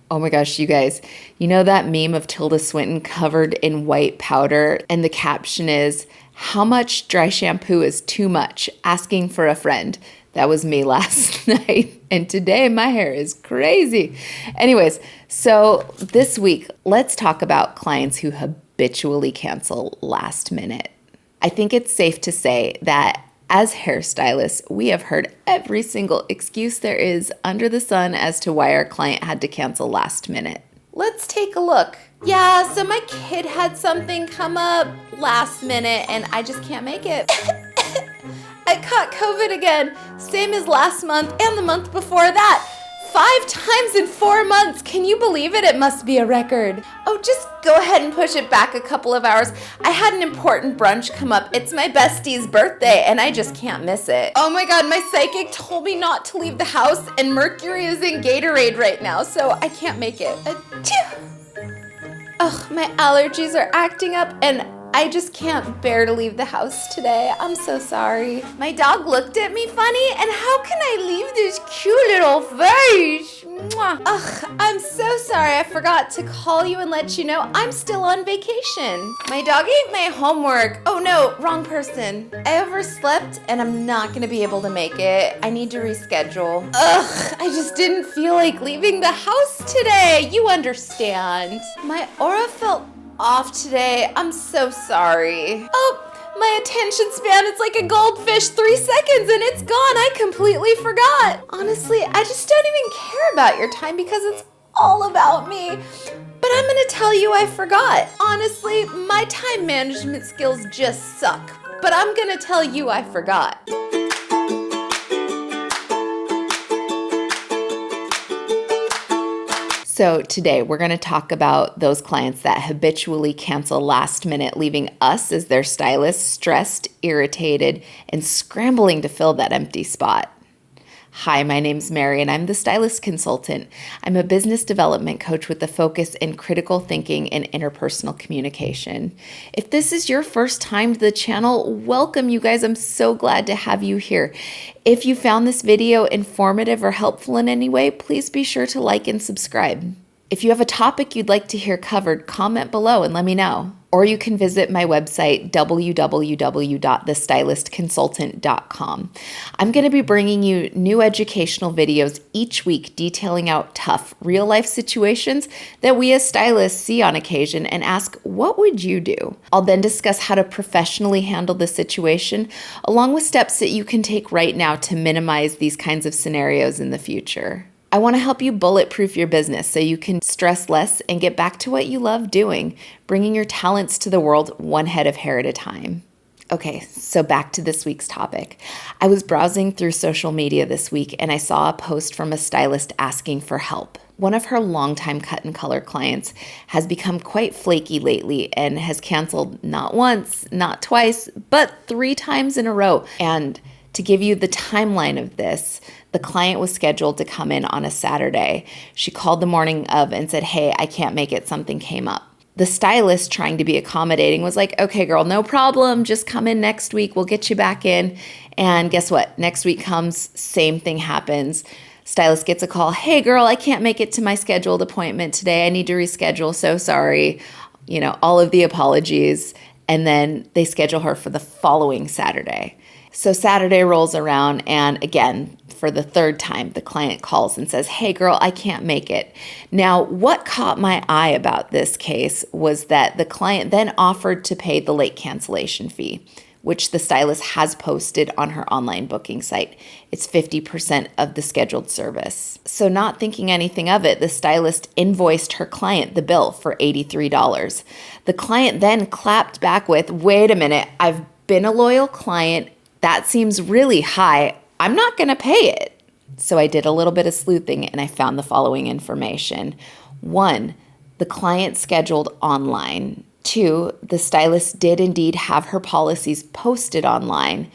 Oh my gosh, you guys, you know that meme of Tilda Swinton covered in white powder and the caption is, "How much dry shampoo is too much? Asking for a friend." That was me last night. And today my hair is crazy. Anyways, so this week, let's talk about clients who habitually cancel last minute. I think it's safe to say that as hairstylists, we have heard every single excuse there is under the sun as to why our client had to cancel last minute. Let's take a look. Yeah, so my kid had something come up last minute and I just can't make it. I caught COVID again, same as last month and the month before that. 5 times in 4 months. Can you believe it? It must be a record. Oh, just go ahead and push it back a couple of hours. I had an important brunch come up. It's my bestie's birthday and I just can't miss it. Oh my God, my psychic told me not to leave the house and Mercury is in Gatorade right now, so I can't make it. Ugh, my allergies are acting up and I just can't bear to leave the house today. I'm so sorry. My dog looked at me funny, and how can I leave this cute little face? Mwah. Ugh, I'm so sorry. I forgot to call you and let you know I'm still on vacation. My dog ate my homework. Oh no, wrong person. I overslept and I'm not gonna be able to make it. I need to reschedule. Ugh, I just didn't feel like leaving the house today. You understand. My aura felt off today. I'm so sorry. Oh, my attention span, it's like a goldfish, 3 seconds and it's gone. I completely forgot. Honestly, I just don't even care about your time because it's all about me. But I'm gonna tell you I forgot. Honestly, my time management skills just suck. But I'm gonna tell you I forgot. So today we're going to talk about those clients that habitually cancel last minute, leaving us as their stylists stressed, irritated, and scrambling to fill that empty spot. Hi, my name's Mary and I'm the stylist consultant. I'm a business development coach with a focus in critical thinking and interpersonal communication. If this is your first time to the channel, welcome you guys. I'm so glad to have you here. If you found this video informative or helpful in any way, please be sure to like and subscribe. If you have a topic you'd like to hear covered, comment below and let me know. Or you can visit my website, www.thestylistconsultant.com. I'm going to be bringing you new educational videos each week detailing out tough, real-life situations that we as stylists see on occasion and ask, what would you do? I'll then discuss how to professionally handle the situation, along with steps that you can take right now to minimize these kinds of scenarios in the future. I want to help you bulletproof your business so you can stress less and get back to what you love doing, bringing your talents to the world one head of hair at a time. Okay, so back to this week's topic. I was browsing through social media this week and I saw a post from a stylist asking for help. One of her longtime cut and color clients has become quite flaky lately and has canceled not once, not twice, but 3 times in a row. And to give you the timeline of this, the client was scheduled to come in on a Saturday. She called the morning of and said, "Hey, I can't make it. Something came up." The stylist, trying to be accommodating, was like, "Okay, girl, no problem. Just come in next week. We'll get you back in." And guess what? Next week comes, same thing happens. Stylist gets a call. "Hey, girl, I can't make it to my scheduled appointment today. I need to reschedule. So sorry." You know, all of the apologies. And then they schedule her for the following Saturday. So Saturday rolls around and again, for the 3rd time, the client calls and says, "Hey girl, I can't make it." Now, what caught my eye about this case was that the client then offered to pay the late cancellation fee, which the stylist has posted on her online booking site. It's 50% of the scheduled service. So not thinking anything of it, the stylist invoiced her client the bill for $83. The client then clapped back with, "Wait a minute, I've been a loyal client. That seems really high. I'm not going to pay it." So I did a little bit of sleuthing and I found the following information. 1, the client scheduled online. 2, the stylist did indeed have her policies posted online.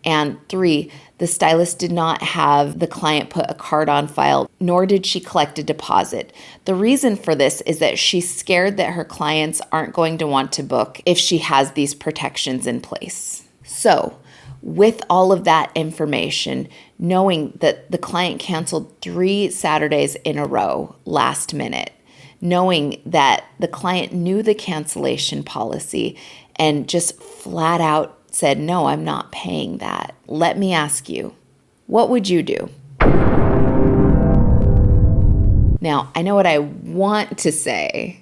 And 3, the stylist did not have the client put a card on file, nor did she collect a deposit. The reason for this is that she's scared that her clients aren't going to want to book if she has these protections in place. So, With all of that information, knowing that the client canceled 3 Saturdays in a row last minute, knowing that the client knew the cancellation policy and just flat out said, no, I'm not paying that. Let me ask you, what would you do? Now, I know what I want to say,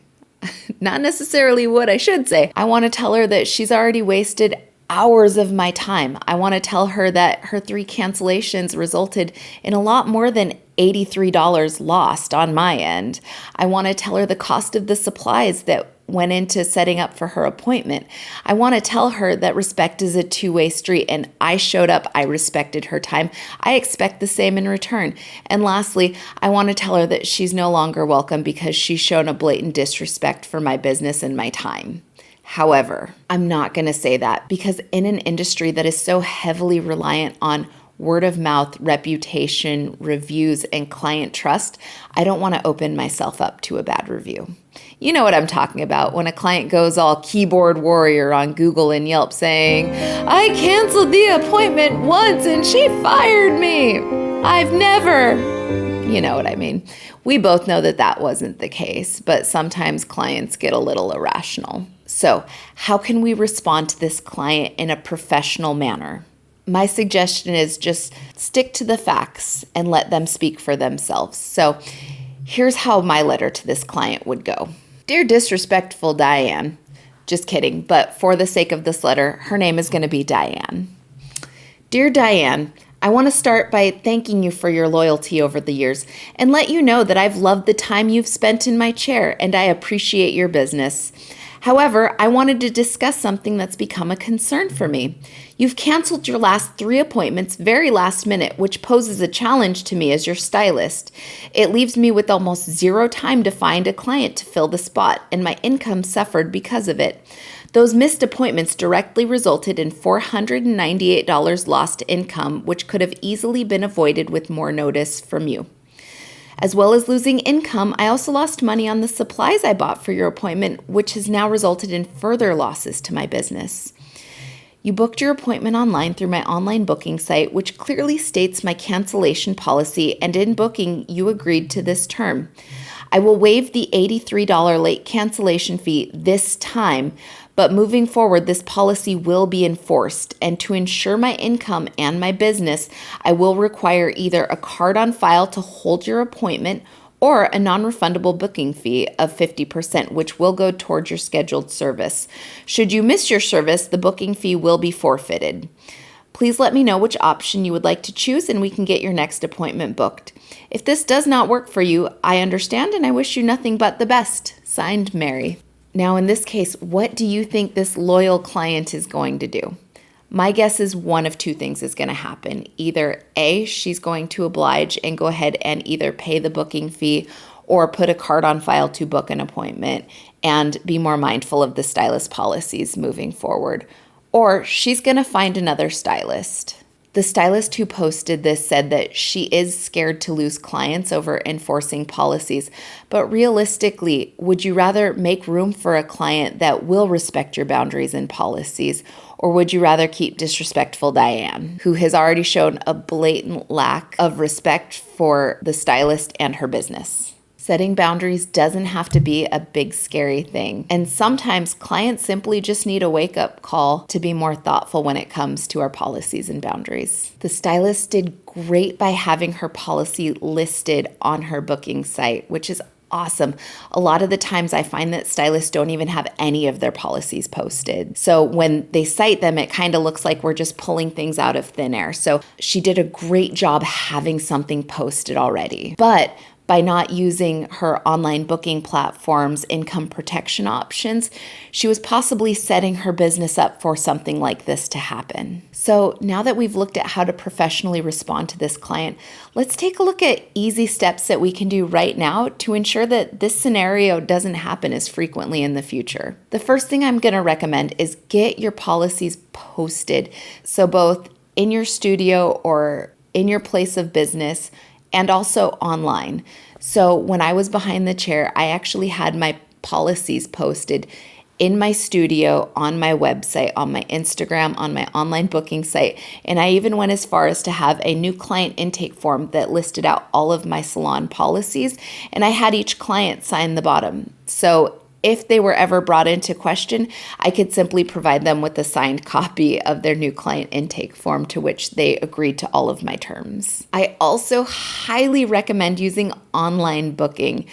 not necessarily what I should say. I want to tell her that she's already wasted hours of my time. I want to tell her that her 3 cancellations resulted in a lot more than $83 lost on my end. I want to tell her the cost of the supplies that went into setting up for her appointment. I want to tell her that respect is a two-way street, and I showed up, I respected her time. I expect the same in return. And lastly, I want to tell her that she's no longer welcome because she's shown a blatant disrespect for my business and my time. However, I'm not going to say that because in an industry that is so heavily reliant on word of mouth, reputation, reviews, and client trust, I don't want to open myself up to a bad review. You know what I'm talking about when a client goes all keyboard warrior on Google and Yelp saying, I canceled the appointment once and she fired me. I've never. You know what I mean. We both know that that wasn't the case, but sometimes clients get a little irrational. So, how can we respond to this client in a professional manner? My suggestion is just stick to the facts and let them speak for themselves. So, here's how my letter to this client would go. Dear disrespectful Diane, just kidding, but for the sake of this letter, her name is going to be Diane. Dear Diane, I want to start by thanking you for your loyalty over the years and let you know that I've loved the time you've spent in my chair and I appreciate your business. However, I wanted to discuss something that's become a concern for me. You've canceled your last 3 appointments very last minute, which poses a challenge to me as your stylist. It leaves me with almost 0 time to find a client to fill the spot, and my income suffered because of it. Those missed appointments directly resulted in $498 lost income, which could have easily been avoided with more notice from you. As well as losing income, I also lost money on the supplies I bought for your appointment, which has now resulted in further losses to my business. You booked your appointment online through my online booking site, which clearly states my cancellation policy, and in booking, you agreed to this term. I will waive the $83 late cancellation fee this time, but moving forward, this policy will be enforced, and to ensure my income and my business, I will require either a card on file to hold your appointment or a non-refundable booking fee of 50%, which will go towards your scheduled service. Should you miss your service, the booking fee will be forfeited. Please let me know which option you would like to choose and we can get your next appointment booked. If this does not work for you, I understand and I wish you nothing but the best. Signed, Mary. Now, in this case, what do you think this loyal client is going to do? My guess is one of 2 things is going to happen. Either A, she's going to oblige and go ahead and either pay the booking fee or put a card on file to book an appointment and be more mindful of the stylist policies moving forward. Or she's going to find another stylist. The stylist who posted this said that she is scared to lose clients over enforcing policies, but realistically, would you rather make room for a client that will respect your boundaries and policies, or would you rather keep disrespectful Diane, who has already shown a blatant lack of respect for the stylist and her business? Setting boundaries doesn't have to be a big, scary thing. And sometimes clients simply just need a wake-up call to be more thoughtful when it comes to our policies and boundaries. The stylist did great by having her policy listed on her booking site, which is awesome. A lot of the times I find that stylists don't even have any of their policies posted. So when they cite them, it kind of looks like we're just pulling things out of thin air. So she did a great job having something posted already. But by not using her online booking platform's income protection options, she was possibly setting her business up for something like this to happen. So now that we've looked at how to professionally respond to this client, let's take a look at easy steps that we can do right now to ensure that this scenario doesn't happen as frequently in the future. The first thing I'm going to recommend is get your policies posted. So both in your studio or in your place of business, and also online. So when I was behind the chair, I actually had my policies posted in my studio, on my website, on my Instagram, on my online booking site. And I even went as far as to have a new client intake form that listed out all of my salon policies. And I had each client sign the bottom. So if they were ever brought into question, I could simply provide them with a signed copy of their new client intake form to which they agreed to all of my terms. I also highly recommend using online booking.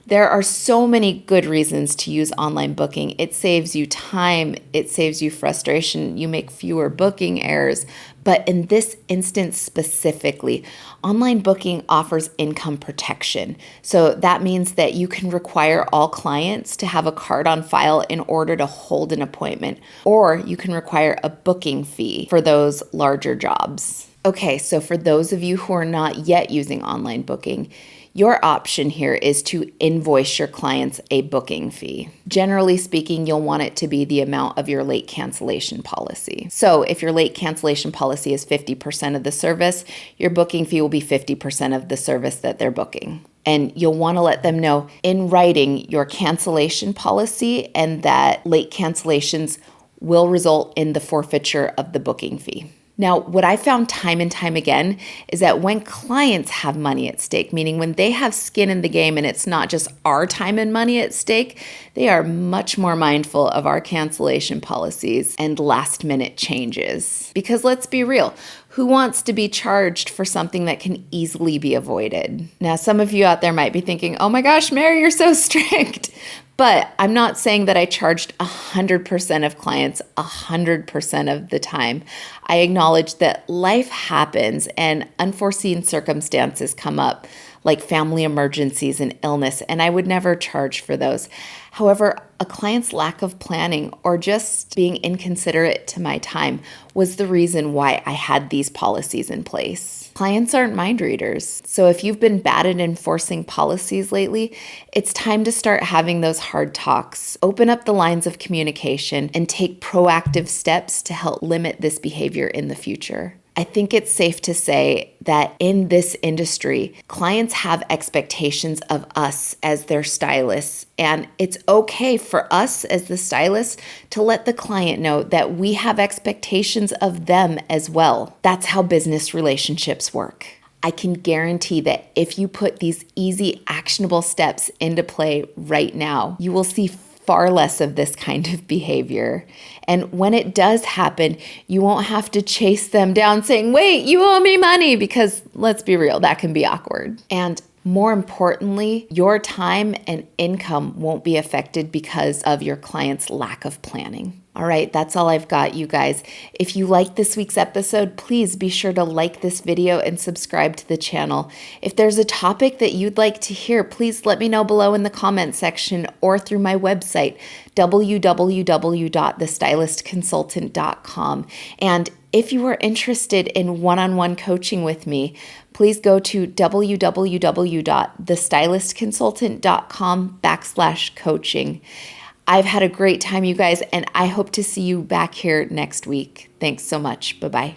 There are so many good reasons to use online booking. It saves you time, it saves you frustration, you make fewer booking errors. But in this instance specifically, online booking offers income protection. So that means that you can require all clients to have a card on file in order to hold an appointment, or you can require a booking fee for those larger jobs. Okay, so for those of you who are not yet using online booking, your option here is to invoice your clients a booking fee. Generally speaking, you'll want it to be the amount of your late cancellation policy. So if your late cancellation policy is 50% of the service, your booking fee will be 50% of the service that they're booking. And you'll want to let them know in writing your cancellation policy and that late cancellations will result in the forfeiture of the booking fee. Now, what I found time and time again is that when clients have money at stake, meaning when they have skin in the game and it's not just our time and money at stake, they are much more mindful of our cancellation policies and last minute changes. Because let's be real, who wants to be charged for something that can easily be avoided? Now, some of you out there might be thinking, oh my gosh, Mary, you're so strict. But I'm not saying that I charged 100% of clients 100% of the time. I acknowledge that life happens and unforeseen circumstances come up, like family emergencies and illness, and I would never charge for those. However, a client's lack of planning or just being inconsiderate to my time was the reason why I had these policies in place. Clients aren't mind readers. So if you've been bad at enforcing policies lately, it's time to start having those hard talks. Open up the lines of communication and take proactive steps to help limit this behavior in the future. I think it's safe to say that in this industry, clients have expectations of us as their stylists, and it's okay for us as the stylists to let the client know that we have expectations of them as well. That's how business relationships work. I can guarantee that if you put these easy, actionable steps into play right now, you will see far less of this kind of behavior. And when it does happen, you won't have to chase them down saying, wait, you owe me money, because let's be real, that can be awkward. And more importantly, your time and income won't be affected because of your client's lack of planning. All right, that's all I've got, you guys. If you liked this week's episode, please be sure to like this video and subscribe to the channel. If there's a topic that you'd like to hear, please let me know below in the comment section or through my website, www.thestylistconsultant.com. And if you are interested in one-on-one coaching with me, please go to www.thestylistconsultant.com/coaching. I've had a great time, you guys, and I hope to see you back here next week. Thanks so much. Bye-bye.